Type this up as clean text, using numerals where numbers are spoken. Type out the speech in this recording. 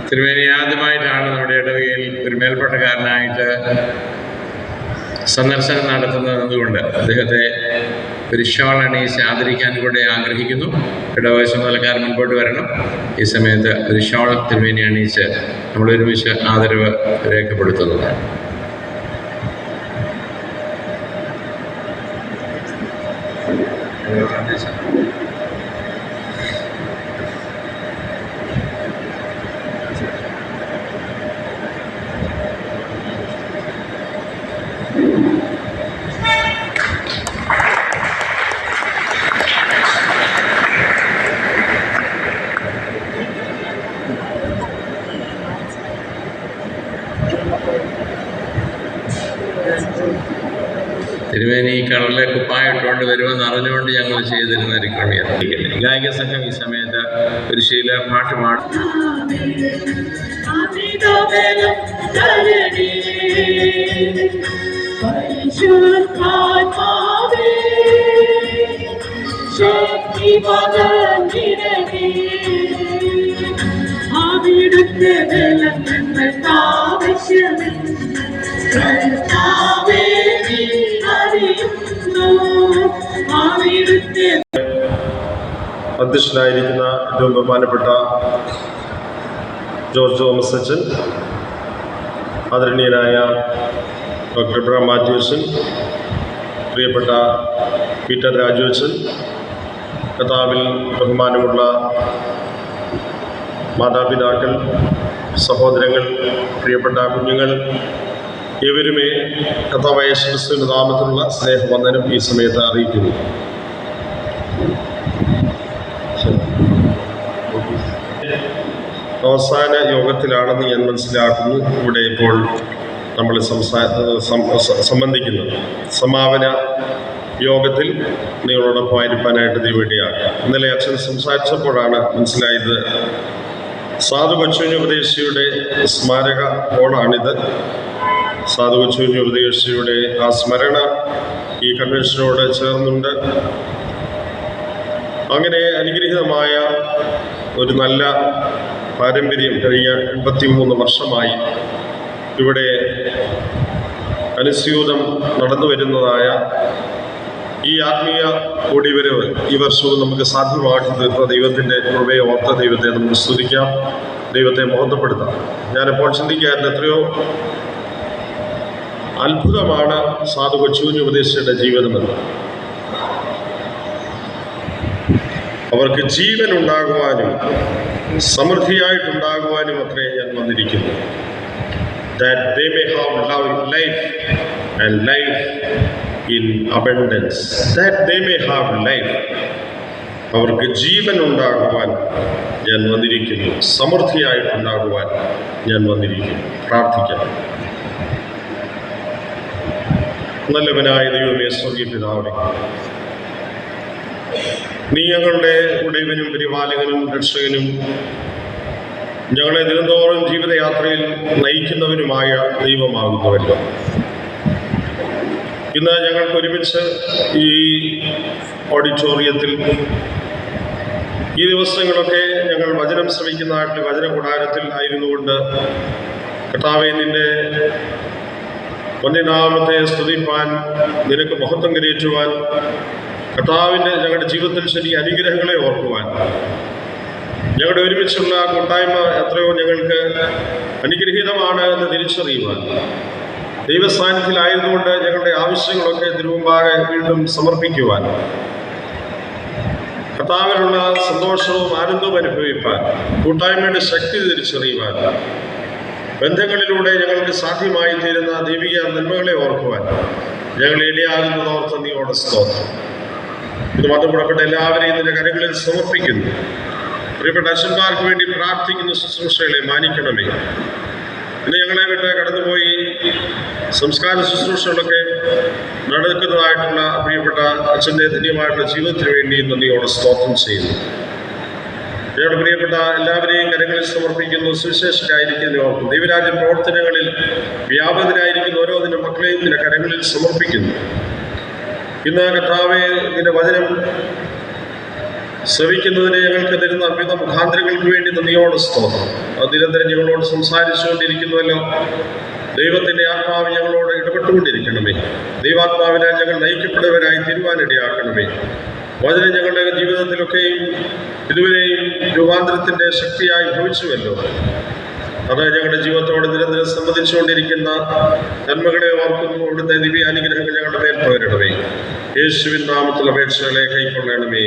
തിരുമേനി ആദ്യമായിട്ടാണ് നമ്മുടെ ഇടവകയിൽ ഒരു മേൽപ്പെട്ടക്കാരനായിട്ട് സന്ദർശനം നടത്തുന്നതുകൊണ്ട് അദ്ദേഹത്തെ ഒരു ഷാൾ അണിയിച്ച് ആദരിക്കാൻ കൂടെ ആഗ്രഹിക്കുന്നു. ഇടവക ചുമതലക്കാരൻ മുൻപോട്ട് വരണം. ഈ സമയത്ത് ഒരു ഷാൾ തിരുമേനി അണിയിച്ച് നമ്മൾ ഒരുമിച്ച് ആദരവ് രേഖപ്പെടുത്തുന്നതാണ്. തിരുമേനി കളറിലെ കുപ്പായിട്ടുകൊണ്ട് വരുമെന്ന് അറിഞ്ഞുകൊണ്ട് ഞങ്ങൾ ചെയ്തിരുന്ന ഒരു ക്രമീകരണം. ഗായിക സംഘം ഈ സമയത്ത് ഒരു ശീല പാട്ട് പാടും. അധ്യക്ഷനായിരിക്കുന്ന ഏറ്റവും ബഹുമാനപ്പെട്ട ജോർജ് തോമസ് അച്ഛൻ, ആദരണീയനായ ഡോക്ടർ എബ്രഹാം മാത്യു അച്ഛൻ, പ്രിയപ്പെട്ട പീറ്റർ രാജു അച്ഛൻ, കർത്താവിൽ ബഹുമാനമുള്ള മാതാപിതാക്കൾ, സഹോദരങ്ങൾ, പ്രിയപ്പെട്ട കുഞ്ഞുങ്ങൾ, ഇവരുമേ കർത്താവായ യേശുക്രിസ്തുവിന്റെ നാമത്തിലുള്ള സ്നേഹവന്ദനം ഈ സമയത്ത് അറിയിക്കുന്നു. അവസാന യോഗത്തിലാണെന്ന് ഞാൻ മനസ്സിലാക്കുന്നു. ഇവിടെ ഇപ്പോൾ നമ്മൾ സംബന്ധിക്കുന്നത് സമാപന യോഗത്തിൽ നിങ്ങളോടൊപ്പം ആയിരിക്കാനായിട്ട് ദൈവവേണ്ടിയാണ്. ഇന്നലെ അച്ഛൻ സംസാരിച്ചപ്പോഴാണ് മനസ്സിലായത്, സാധു കൊച്ചുകുഞ്ഞ് ഉപദേശിയുടെ സ്മാരക ഹോളാണിത്. സാധു കൊച്ചുകുഞ്ഞ് ഉപദേശിയുടെ ആ സ്മരണ ഈ കൺവെൻഷനോട് ചേർന്നുണ്ട്. അങ്ങനെ അനുഗ്രഹീതമായ ഒരു നല്ല പാരമ്പര്യം കഴിഞ്ഞ 83 വർഷമായി ഇവിടെ അനുസ്യൂതം നടന്നു വരുന്നതായ ഈ ആത്മീയ കൂടിവരവ് ഈ വർഷവും നമുക്ക് സാധ്യമാക്കി തീർത്ത ദൈവത്തിൻ്റെ കൃപയെ ഓർത്ത ദൈവത്തെ നമുക്ക് സ്തുതിക്കാം, ദൈവത്തെ മഹത്വപ്പെടുത്താം. ഞാനിപ്പോൾ ചിന്തിക്കാറുണ്ട്, എത്രയോ അത്ഭുതമാണ് സാധു കൊച്ചുകുഞ്ഞ് ഉപദേശിയുടെ ജീവിതമെന്ന്. അവർക്ക് ജീവൻ ഉണ്ടാകുവാനും സമൃദ്ധിയായിട്ടുണ്ടാകുവാനും അത്രേ ഞാൻ വന്നിരിക്കുന്നു. That they may have life and life in abundance. That they may have life. അവർക്ക് ജീവൻ ഉണ്ടാകുവാൻ ഞാൻ വന്നിരിക്കുന്നു, സമൃദ്ധിയായിട്ടുണ്ടാകുവാൻ ഞാൻ വന്നിരിക്കുന്നു. പ്രാർത്ഥിക്കാം. നല്ലവനായ ദൈവമേ, സ്വർഗീയ പിതാവേ, നീ ഞങ്ങളുടെ ഉടയവനും പരിപാലകനും രക്ഷകനും ഞങ്ങളെ ദിനംതോറും ജീവിതയാത്രയിൽ നയിക്കുന്നവനുമായ ദൈവമാകുന്നുവല്ലോ. ഇന്ന് ഞങ്ങൾക്ക് ഒരുമിച്ച് ഈ ഓഡിറ്റോറിയത്തിൽ ഈ ദിവസങ്ങളൊക്കെ ഞങ്ങൾ വചനം ശ്രമിക്കുന്ന നാട്ടിൽ വചന കൂടാരത്തിൽ ആയിരുന്നുകൊണ്ട് കർത്താവേ, നിന്റെ ഒന്നിനാമത്തെ സ്തുതിപ്പാൻ, നിനക്ക് മഹത്വം കരയേറ്റുവാൻ, കർത്താവിൻ്റെ ഞങ്ങളുടെ ജീവിതത്തിൽ ശരിയ അനുഗ്രഹങ്ങളെ ഓർക്കുവാൻ, ഞങ്ങളുടെ ഒരുമിച്ചുള്ള കൂട്ടായ്മ എത്രയോ ഞങ്ങൾക്ക് അനുഗ്രഹീതമാണ് എന്ന് തിരിച്ചറിയുവാൻ, ദൈവസാന്നിധ്യത്തിലായതുകൊണ്ട് ഞങ്ങളുടെ ആവശ്യങ്ങളൊക്കെ തിരുമുമ്പാകെ വീണ്ടും സമർപ്പിക്കുവാൻ, കർത്താവിനുള്ള സന്തോഷവും ആനന്ദവും അനുഭവിപ്പാൻ, കൂട്ടായ്മയുടെ ശക്തി തിരിച്ചറിയുവാൻ, ബന്ധങ്ങളിലൂടെ ഞങ്ങൾക്ക് സാധ്യമായി തീരുന്ന ദൈവിക നന്മകളെ ഓർക്കുവാൻ ഞങ്ങളെ ഇടയാകുന്നതോർത്ത് നീയോട് സ്തോത്രം. ഇത് മതപ്പെടപ്പെട്ട എല്ലാവരെയും നിന്റെ കരങ്ങളിൽ സമർപ്പിക്കുന്നു. പ്രിയപ്പെട്ട അച്ഛന്മാർക്ക് വേണ്ടി പ്രാർത്ഥിക്കുന്ന ശുശ്രൂഷകളെ മാനിക്കണമേ. ഇന്ന് ഞങ്ങളെ വിട്ട് കടന്നുപോയി സംസ്കാര ശുശ്രൂഷകളൊക്കെ നടക്കുന്നതായിട്ടുള്ള പ്രിയപ്പെട്ട അച്ഛൻ്റെ ധന്യമായിട്ടുള്ള ജീവിതത്തിന് വേണ്ടി നന്ദിയോടെ സ്തോത്രം ചെയ്യുന്നു. ഞങ്ങളുടെ പ്രിയപ്പെട്ട എല്ലാവരെയും കരങ്ങളിൽ സമർപ്പിക്കുന്നു. സുവിശേഷകരായിരിക്കുന്ന ഓർക്കും, ദൈവരാജ്യ പ്രവർത്തനങ്ങളിൽ വ്യാപകരായിരിക്കുന്ന ഓരോ നിന്റെ മക്കളെയും നിന്റെ കരങ്ങളിൽ സമർപ്പിക്കുന്നു. ഇന്ന് കർത്താവേ, നിന്റെ വചനം ശ്രവിക്കുന്നതിന് ഞങ്ങൾക്ക് തരുന്ന വിവിധ മുഖാന്തരങ്ങൾക്ക് വേണ്ടി നന്ദിയോട് സ്തോത്രം. അത് നിരന്തരം ഞങ്ങളോട് സംസാരിച്ചുകൊണ്ടിരിക്കുന്നുവല്ലോ. ദൈവത്തിൻ്റെ ആത്മാവ് ഞങ്ങളോട് ഇടപെട്ടുകൊണ്ടിരിക്കണമേ. ദൈവാത്മാവിനാൽ ഞങ്ങൾ നയിക്കപ്പെടുന്നവരായി തീരുവാനിടയാക്കണമേ. വചനം ഞങ്ങളുടെ ജീവിതത്തിലൊക്കെയും ഇതുവരെയും രൂപാന്തരത്തിൻ്റെ ശക്തിയായി ഭവിച്ചുവല്ലോ. അത് ഞങ്ങളുടെ ജീവിതത്തോട് നിരന്തരം സംബന്ധിച്ചുകൊണ്ടിരിക്കുന്ന നന്മകളെ ഓർക്കുന്നു. ഇവിടുത്തെ ദിവ്യ അനുഗ്രഹങ്ങൾ ഞങ്ങളുടെ മേൽ പകരണമേ. യേശുവിൻ നാമത്തിൽ അപേക്ഷകളെ കൈക്കൊള്ളണമേ.